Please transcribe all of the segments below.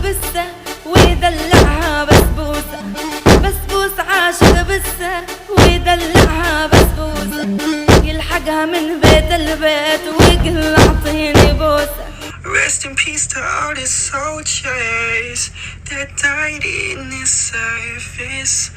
بسة ويدلعها بسبوسة، بسبوسة عاشق بسة ويدلعها بسبوسة، يلحقها من بيت البيت ويقول اعطيني بوسة. Rest in peace to all the soldiers that died in the service.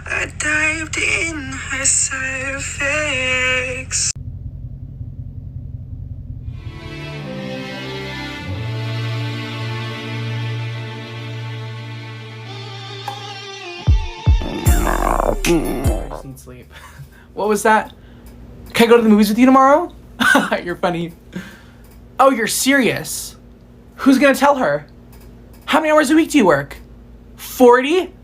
I dived in her cervix. I just need sleep. What was that? Can I go to the movies with you tomorrow? You're funny. Oh, you're serious? Who's gonna tell her? How many hours a week do you work? 40?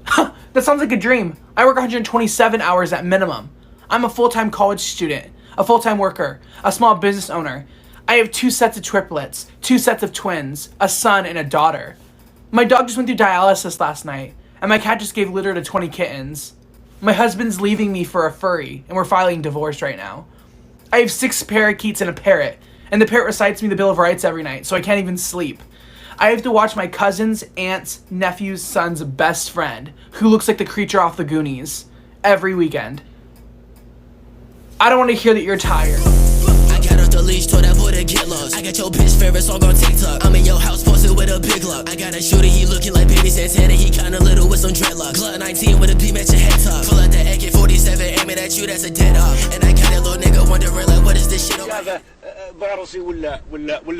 That sounds like a dream. I work 127 hours at minimum. I'm a full-time college student, a full-time worker, a small business owner. I have 2 sets of triplets, 2 sets of twins, a son and a daughter. My dog just went through dialysis last night, and my cat just gave litter to 20 kittens. My husband's leaving me for a furry, and we're filing divorce right now. I have 6 parakeets and a parrot, and the parrot recites me the Bill of Rights every night, so I can't even sleep. I have to watch my cousin's, aunt's, nephew's, son's best friend, who looks like the creature off the Goonies, every weekend. I don't want to hear that you're tired. I got off the leash, told that boy to get lost. I got your bitch favorite song on TikTok. I'm in your house, posted with a big lock. I got a shooter, he looking like Baby Santana. He kinda little with some dreadlocks. Glock 19 with a beam at your head top. Pull out the AK-47, aiming at you, that's a dead off. And I got that little nigga wondering like, what is this shit on my head? فيروسي ولا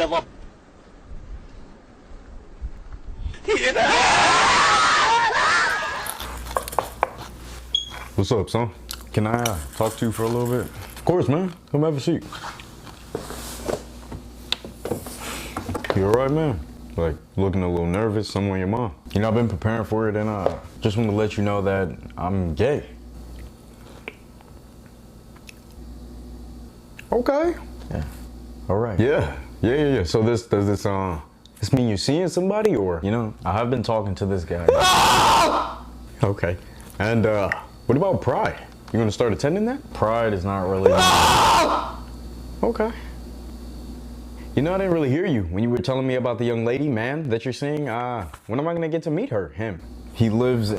ضب. What's up, son? Can I talk to you for a little bit? Of course, man. Come have a seat. You alright, man? Like, looking a little nervous, something on your mind? You know, I've been preparing for it, and I just want to let you know that I'm gay. Okay. Yeah. Alright. Yeah. So does this mean you're seeing somebody, or, you know, I have been talking to this guy. Okay. And, what about Pride? You gonna start attending that? Pride is not really... Okay. You know, I didn't really hear you when you were telling me about the young lady, man, that you're seeing. When am I gonna get to meet her? Him. He lives in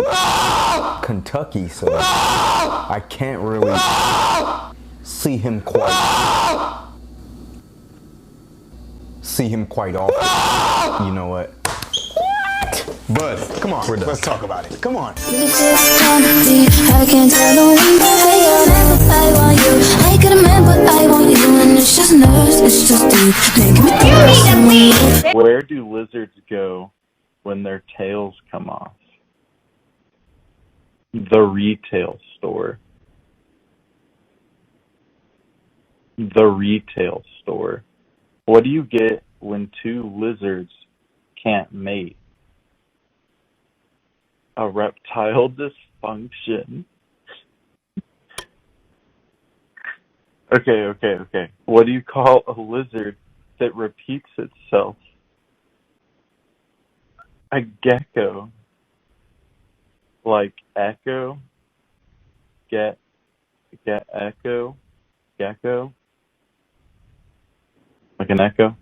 Kentucky, so I can't really see him quite often. You know what? Bud, come on, let's talk about it. Come on. I can't tell no one but I want you. I get a man, but I want you. And it's just nerves, it's just deep. Making me feel. Where do lizards go when their tails come off? The retail store. The retail store. What do you get when 2 lizards can't mate? A reptile dysfunction. Okay. What do you call a lizard that repeats itself? A gecko. Like echo? Get echo? Gecko? Like an echo?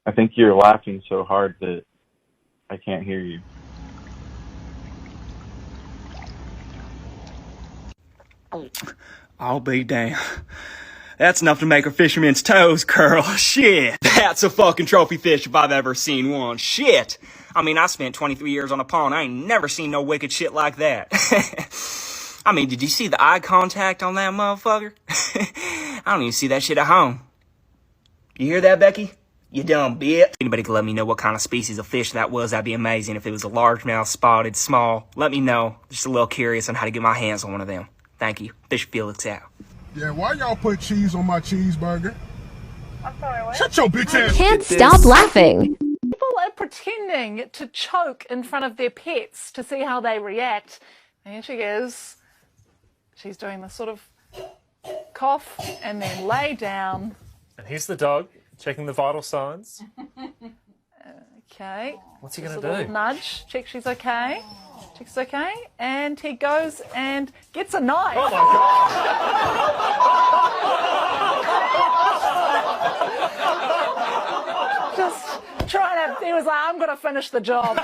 I think you're laughing so hard that I can't hear you. I'll be damned. That's enough to make a fisherman's toes curl. Shit. That's a fucking trophy fish if I've ever seen one. Shit. I mean, I spent 23 years on a pond. I ain't never seen no wicked shit like that. I mean, did you see the eye contact on that motherfucker? I don't even see that shit at home. You hear that, Becky? You dumb bitch. If anybody could let me know what kind of species of fish that was, that'd be amazing. If it was a largemouth, spotted, small, let me know. Just a little curious on how to get my hands on one of them. Thank you. Fish Felix out. Yeah, why y'all put cheese on my cheeseburger? I'm sorry, what? Shut your bitch ass. Can't stop laughing. People are pretending to choke in front of their pets to see how they react. And here she is. She's doing this sort of cough and then lay down. And here's the dog checking the vital signs. Okay. What's he going to do? A little nudge. Check she's okay. Check she's okay. And he goes and gets a knife. Oh my God. Just he was like, I'm gonna finish the job.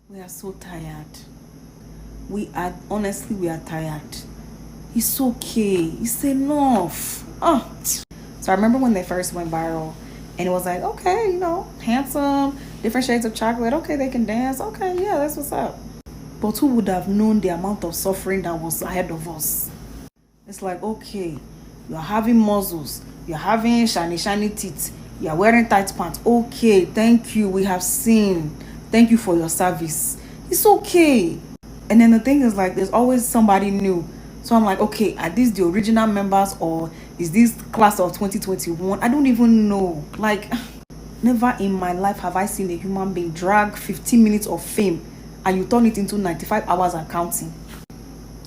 We are so tired. We are tired. It's okay. It's enough. Oh. So I remember when they first went viral, and it was like, okay, you know, handsome, different shades of chocolate. Okay, they can dance. Okay, yeah, that's what's up. But who would have known the amount of suffering that was ahead of us? It's like, okay, you're having muscles, you're having shiny teeth, you're wearing tight pants. Okay, thank you. We have seen. Thank you for your service. It's okay. And then the thing is, like, there's always somebody new. So I'm like, okay, are these the original members or is this class of 2021? I don't even know. Like, never in my life have I seen a human being drag 15 minutes of fame and you turn it into 95 hours and counting.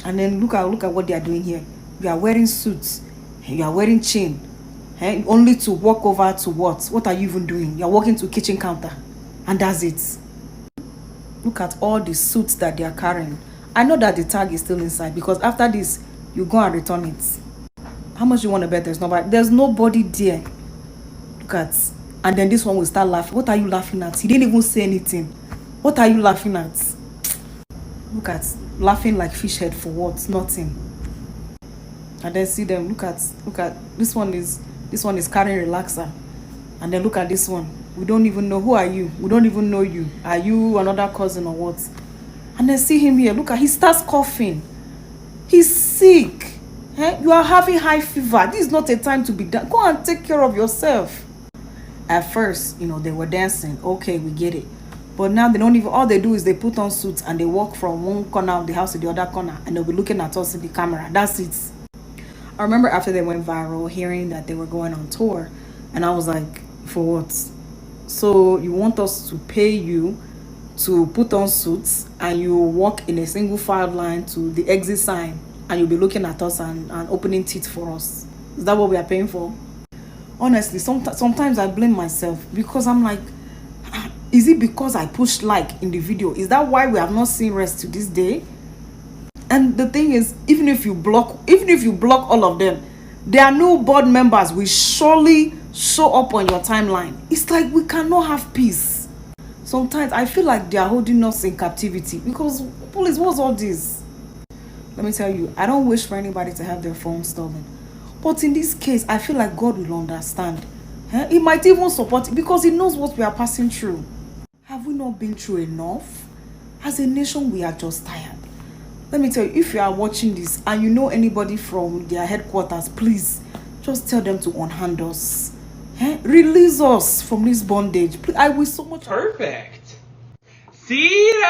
And then look at what they are doing here. You are wearing suits. You are wearing chain. Only to walk over to what? What are you even doing? You are walking to kitchen counter. And that's it. Look at all the suits that they are carrying. I know that the tag is still inside because after this, you go and return it. How much you want to bet there's nobody? There's nobody there. Look at. And then this one will start laughing. What are you laughing at? He didn't even say anything. What are you laughing at? Look at. Laughing like fish head for what? Nothing. And then see them. Look at. This one is carrying relaxer. And then look at this one. We don't even know. Who are you? We don't even know you. Are you another cousin or what? And then see him here. Look at, he starts coughing. He's sick. You are having high fever. This is not a time to be done. Go and take care of yourself. At first, you know, they were dancing. Okay, we get it. But now they don't even, all they do is they put on suits and they walk from one corner of the house to the other corner and they'll be looking at us in the camera. That's it. I remember after they went viral, hearing that they were going on tour. And I was like, for what? So you want us to pay you to put on suits and you walk in a single file line to the exit sign and you'll be looking at us and opening teeth for us? Is that what we are paying for? Honestly, sometimes I blame myself because I'm like, is it because I pushed like in the video? Is that why we have not seen rest to this day? And the thing is, even if you block all of them, their new board members will surely show up on your timeline. It's like we cannot have peace. Sometimes I feel like they are holding us in captivity because, police, what's all this? Let me tell you, I don't wish for anybody to have their phone stolen. But in this case, I feel like God will understand. He might even support it because he knows what we are passing through. Have we not been through enough? As a nation, we are just tired. Let me tell you, if you are watching this and you know anybody from their headquarters, please just tell them to unhand us. Release us from this bondage. Please, I will so much. Perfect. Sita!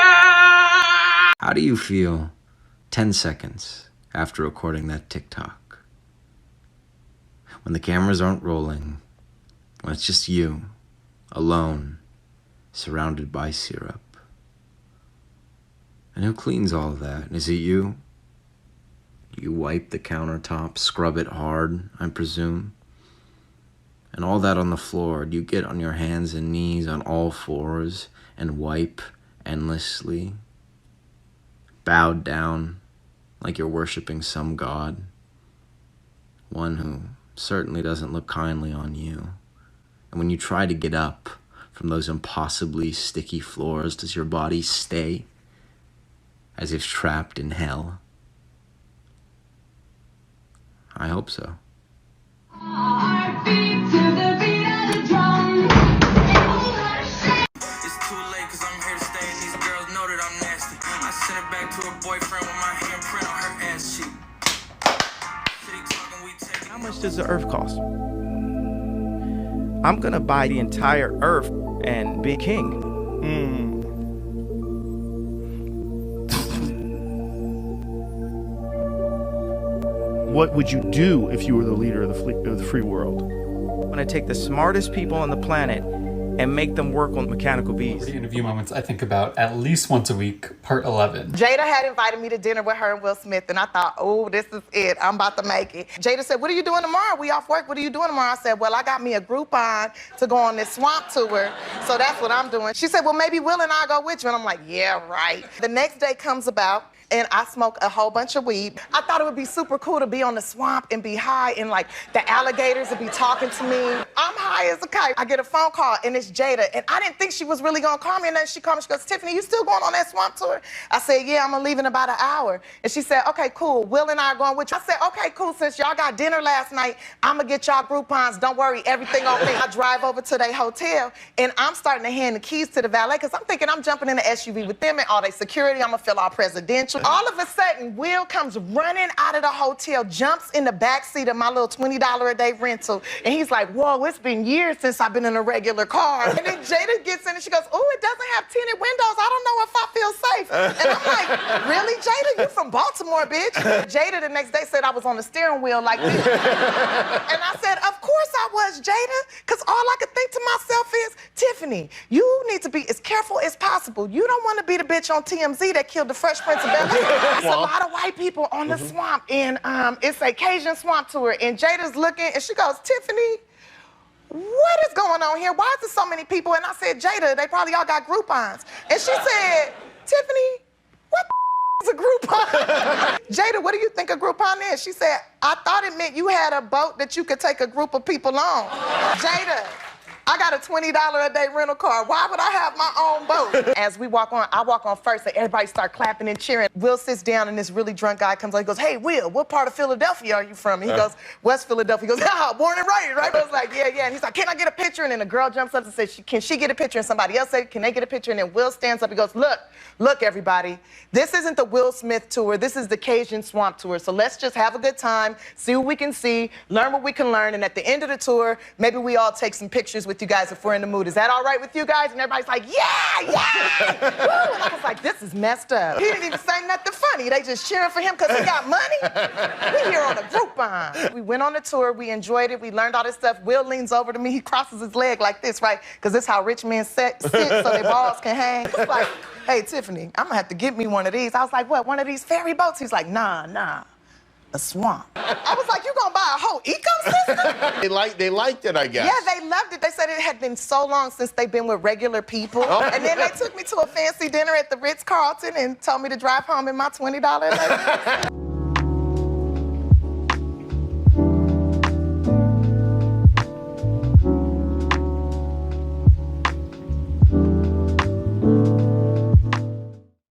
How do you feel 10 seconds after recording that TikTok? When the cameras aren't rolling, when it's just you, alone, surrounded by syrup. And who cleans all of that? Is it you? You wipe the countertop, scrub it hard, I presume. And all that on the floor, do you get on your hands and knees on all fours and wipe endlessly? Bowed down like you're worshiping some god? One who certainly doesn't look kindly on you. And when you try to get up from those impossibly sticky floors, does your body stay as if trapped in hell? I hope so. How much does the earth cost? I'm gonna buy the entire earth and be king. What would you do if you were the leader of the free world? I'm gonna take the smartest people on the planet and make them work on mechanical bees. The interview moments I think about at least once a week, part 11. Jada had invited me to dinner with her and Will Smith, and I thought, oh, this is it. I'm about to make it. Jada said, what are you doing tomorrow? We off work. What are you doing tomorrow? I said, well, I got me a Groupon to go on this swamp tour, so that's what I'm doing. She said, well, maybe Will and I go with you. And I'm like, yeah, right. The next day comes about, and I smoke a whole bunch of weed. I thought it would be super cool to be on the swamp and be high, and like the alligators would be talking to me. I'm high as a kite. I get a phone call, and it's Jada, and I didn't think she was really gonna call me, and then she called me, she goes, Tiffany, you still going on that swamp tour? I said, yeah, I'm gonna leave in about an hour. And she said, okay, cool, Will and I are going with you. I said, okay, cool, since y'all got dinner last night, I'm gonna get y'all Groupons, don't worry, everything on me. I drive over to their hotel, and I'm starting to hand the keys to the valet, because I'm thinking I'm jumping in the SUV with them and all their security, I'm gonna feel all presidential. All of a sudden, Will comes running out of the hotel, jumps in the back seat of my little $20 a day rental, and he's like, whoa, it's been years since I've been in a regular car. And then Jada gets in and she goes, oh, it doesn't have tinted windows, I don't know if I feel safe. And I'm like, really, Jada? You from Baltimore, bitch? Jada the next day said I was on the steering wheel like this. And I said, of course I was, Jada, because all I could think to myself is, Tiffany, you need to be as careful as possible. You don't want to be the bitch on TMZ that killed the Fresh Prince of Bel-Air. It's a lot of white people on the swamp, and it's a Cajun swamp tour, and Jada's looking, and she goes, Tiffany, what is going on here? Why is there so many people? And I said, Jada, they probably all got Groupons. And she said, Tiffany, what the is a Groupon? Jada, what do you think a Groupon is? She said, I thought it meant you had a boat that you could take a group of people on. Jada, I got a $20 a day rental car. Why would I have my own boat? As we walk on, I walk on first, and everybody start clapping and cheering. Will sits down, and this really drunk guy comes on. He goes, hey, Will, what part of Philadelphia are you from? And he goes, West Philadelphia. He goes, yeah, born and raised, right? I was like, yeah, yeah. And he's like, can I get a picture? And then the girl jumps up and says, can she get a picture? And somebody else said, can they get a picture? And then Will stands up and goes, look, everybody, this isn't the Will Smith tour. This is the Cajun Swamp tour. So let's just have a good time, see what we can see, learn what we can learn, and at the end of the tour, maybe we all take some pictures with you guys if we're in the mood. Is that all right with you guys? And everybody's like, yeah, yeah! Woo! And I was like, this is messed up. He didn't even say nothing funny. They just cheering for him because he got money. We here on a Groupon. We went on the tour. We enjoyed it. We learned all this stuff. Will leans over to me. He crosses his leg like this, right? Because this is how rich men sit so their balls can hang. He's like, hey, Tiffany, I'm going to have to get me one of these. I was like, what, one of these ferry boats? He's like, nah. A swamp. I was like, you gonna buy a whole ecosystem? They liked it, I guess. Yeah, they loved it. They said it had been so long since they've been with regular people. Oh. And then they took me to a fancy dinner at the Ritz-Carlton and told me to drive home in my $20 a day.